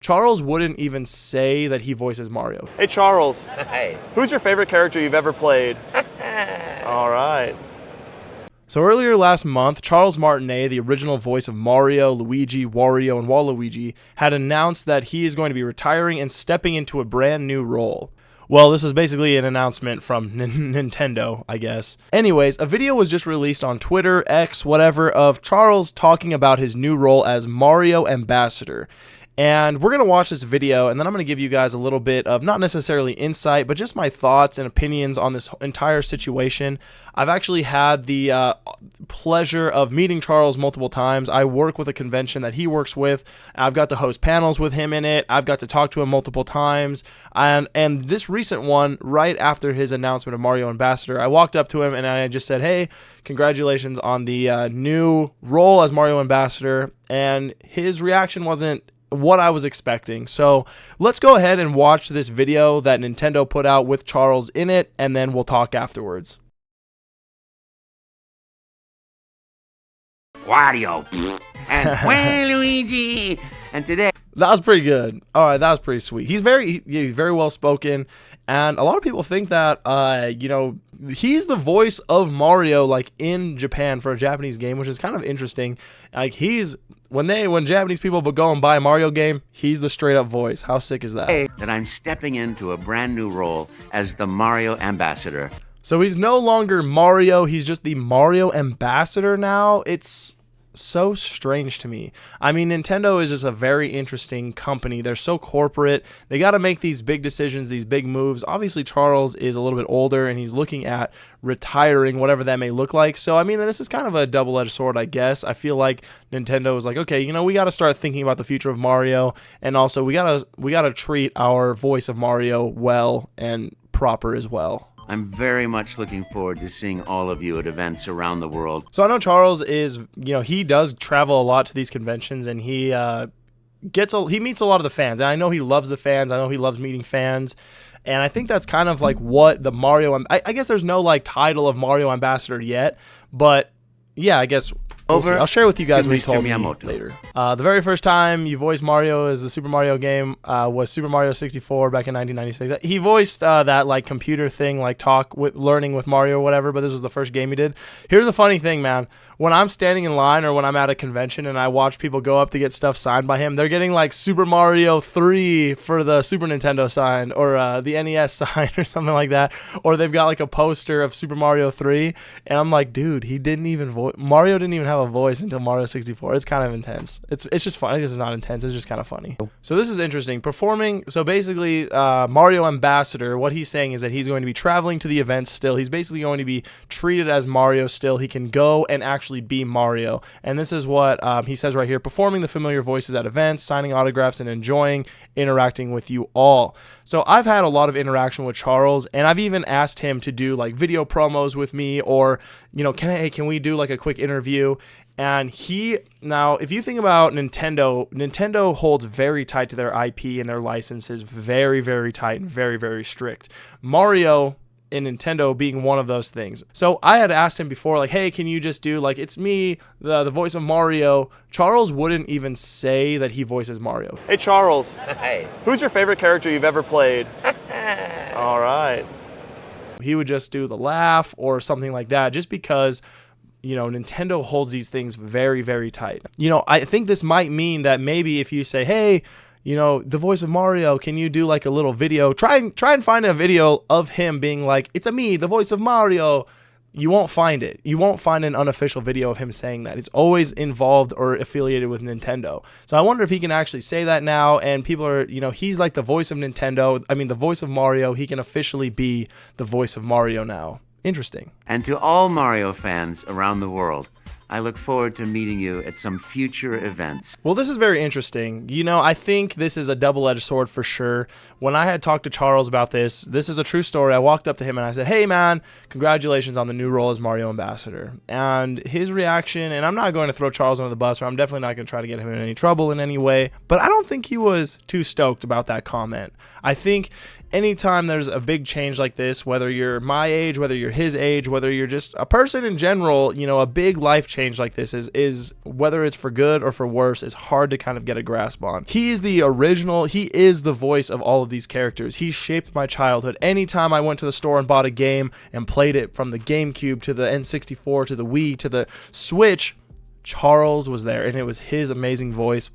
Charles wouldn't even say that he voices Mario. Hey Charles, Hey. who's your favorite character you've ever played? All right. So earlier last month, Charles Martinet, the original voice of Mario, Luigi, Wario, and Waluigi, had announced that he is going to be retiring and stepping into a brand new role. Well, this is basically an announcement from Nintendo, I guess. Anyways, a video was just released on Twitter, X, whatever, of Charles talking about his new role as Mario Ambassador. And we're going to watch this video, and then I'm going to give you guys a little bit of, not necessarily insight, but just my thoughts and opinions on this entire situation. I've actually had the pleasure of meeting Charles multiple times. I work with a convention that he works with. I've got to host panels with him in it. I've got to talk to him multiple times. And this recent one, right after his announcement of Mario Ambassador, I walked up to him and I just said, hey, congratulations on the new role as Mario Ambassador. And his reaction wasn't what I was expecting. So let's go ahead and watch this video that Nintendo put out with Charles in it, and then we'll talk afterwards. Wario and Waluigi, and today That was pretty good. All right, that was pretty sweet. He's very well spoken, and a lot of people think that he's the voice of Mario, like in Japan for a Japanese game, which is kind of interesting. Like when Japanese people go and buy a Mario game, he's the straight up voice. How sick is that? that I'm stepping into a brand new role as the Mario Ambassador. So he's no longer Mario, he's just the Mario Ambassador now. It's so strange to me. I mean, Nintendo is just a very interesting company. They're so corporate. They got to make these big decisions, these big moves. Obviously, Charles is a little bit older and he's looking at retiring, whatever that may look like. So, I mean, this is kind of a double-edged sword, I guess. I feel like Nintendo is like, okay, we got to start thinking about the future of Mario, and also we got to treat our voice of Mario well and proper as well. I'm very much looking forward to seeing all of you at events around the world. So I know Charles is, he does travel a lot to these conventions, and he meets a lot of the fans, and I know he loves the fans. I know he loves meeting fans, and I think that's kind of like what the Mario. I guess there's no like title of Mario Ambassador yet, but yeah, I guess. We'll see. I'll share with you guys what he told me later. The very first time you voiced Mario as the Super Mario game was Super Mario 64 back in 1996. He voiced that like computer thing, like learning with Mario or whatever, but this was the first game he did. Here's the funny thing, man. When I'm standing in line or when I'm at a convention and I watch people go up to get stuff signed by him, they're getting like Super Mario 3 for the Super Nintendo sign, or the NES sign or something like that. Or they've got like a poster of Super Mario 3. And I'm like, dude, Mario didn't even have a voice until Mario 64. It's kind of intense. It's just fun. It's not intense. It's just kind of funny. So this is interesting. So basically, Mario Ambassador, what he's saying is that he's going to be traveling to the events still. He's basically going to be treated as Mario still. He can go and actually be Mario. And this is what he says right here: performing the familiar voices at events, signing autographs, and enjoying interacting with you all. So I've had a lot of interaction with Charles, and I've even asked him to do like video promos with me, or can we do like a quick interview? And now, if you think about Nintendo holds very tight to their IP and their licenses, very, very tight and very, very strict. Mario and Nintendo being one of those things. So I had asked him before, like, hey, can you just do like, it's me, the voice of Mario. Charles wouldn't even say that he voices Mario. Hey Charles, Hey. who's your favorite character you've ever played? All right. He would just do the laugh or something like that, just because Nintendo holds these things very, very tight. I think this might mean that maybe if you say, hey, the voice of Mario, can you do like a little video? Try and find a video of him being like, it's me, the voice of Mario. You won't find it. You won't find an unofficial video of him saying that. It's always involved or affiliated with Nintendo. So I wonder if he can actually say that now, and people are, he's like the voice of Nintendo. I mean, the voice of Mario. He can officially be the voice of Mario now. Interesting. And to all Mario fans around the world, I look forward to meeting you at some future events. Well, this is very interesting. I think this is a double-edged sword for sure. When I had talked to Charles about this is a true story. I walked up to him and I said, hey, man, congratulations on the new role as Mario Ambassador. And his reaction, and I'm not going to throw Charles under the bus, or I'm definitely not going to try to get him in any trouble in any way, but I don't think he was too stoked about that comment. I think anytime there's a big change like this, whether you're my age, whether you're his age, whether you're just a person in general, you know, a big life change like this is whether it's for good or for worse, is hard to kind of get a grasp on. He's the original, he is the voice of all of these characters. He shaped my childhood. Anytime I went to the store and bought a game and played it, from the GameCube to the N64 to the Wii to the Switch, Charles was there, and it was his amazing voice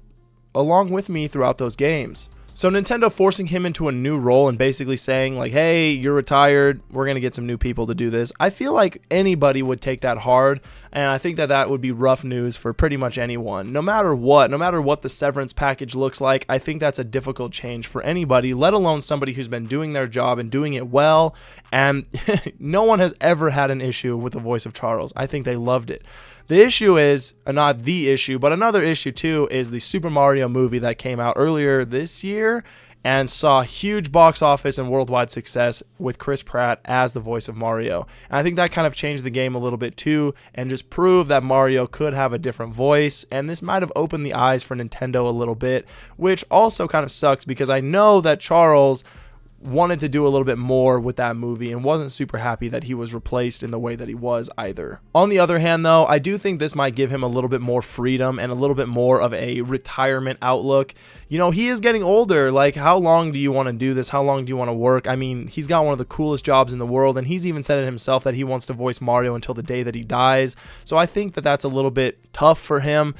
along with me throughout those games. So Nintendo forcing him into a new role and basically saying like, hey, you're retired, we're going to get some new people to do this. I feel like anybody would take that hard, and I think that that would be rough news for pretty much anyone. No matter what the severance package looks like, I think that's a difficult change for anybody, let alone somebody who's been doing their job and doing it well, and no one has ever had an issue with the voice of Charles. I think they loved it. The issue is, not the issue, but another issue too, is the Super Mario movie that came out earlier this year and saw huge box office and worldwide success with Chris Pratt as the voice of Mario. And I think that kind of changed the game a little bit too, and just proved that Mario could have a different voice, and this might have opened the eyes for Nintendo a little bit, which also kind of sucks because I know that Charles wanted to do a little bit more with that movie and wasn't super happy that he was replaced in the way that he was either. On the other hand though, I do think this might give him a little bit more freedom and a little bit more of a retirement outlook. You know, he is getting older. Like, how long do you want to do this? How long do you want to work? I mean, he's got one of the coolest jobs in the world, and he's even said it himself that he wants to voice Mario until the day that he dies. So I think that that's a little bit tough for him.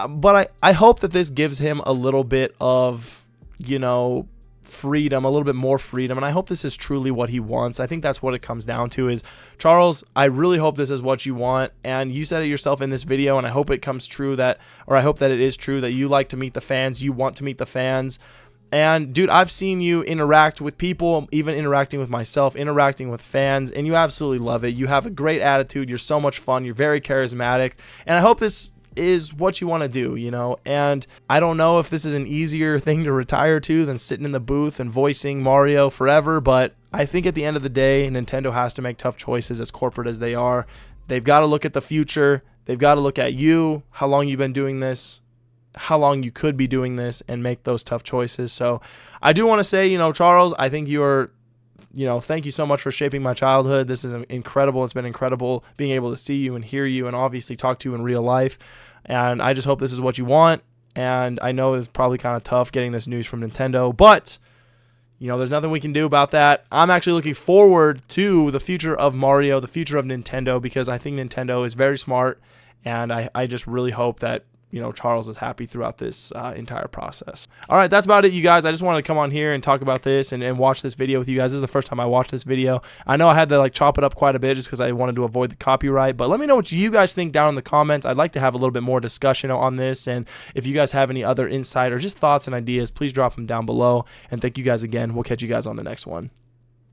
But I hope that this gives him a little bit of, you know, freedom, a little bit more freedom, and I hope this is truly what he wants. I think that's what it comes down to is, Charles, I really hope this is what you want, and you said it yourself in this video, and I hope it comes true that, or I hope that it is true that you like to meet the fans, you want to meet the fans. And dude, I've seen you interact with people, even interacting with myself, interacting with fans, and you absolutely love it. You have a great attitude, you're so much fun, you're very charismatic, and I hope this is what you want to do, you know. And I don't know if this is an easier thing to retire to than sitting in the booth and voicing Mario forever, but I think at the end of the day, Nintendo has to make tough choices, as corporate as they are. They've got to look at the future. They've got to look at you, how long you've been doing this, how long you could be doing this, and make those tough choices. So I do want to say, you know, Charles, I think you're, you know, thank you so much for shaping my childhood. This is incredible. It's been incredible being able to see you and hear you and obviously talk to you in real life. And I just hope this is what you want. And I know it's probably kind of tough getting this news from Nintendo, but, you know, there's nothing we can do about that. I'm actually looking forward to the future of Mario, the future of Nintendo, because I think Nintendo is very smart. And I just really hope that, you know, Charles is happy throughout this entire process. All right, that's about it, you guys. I just wanted to come on here and talk about this and watch this video with you guys. This is the first time I watched this video. I know I had to like chop it up quite a bit just because I wanted to avoid the copyright, but let me know what you guys think down in the comments. I'd like to have a little bit more discussion on this, and if you guys have any other insight or just thoughts and ideas, please drop them down below. And thank you guys again. We'll catch you guys on the next one.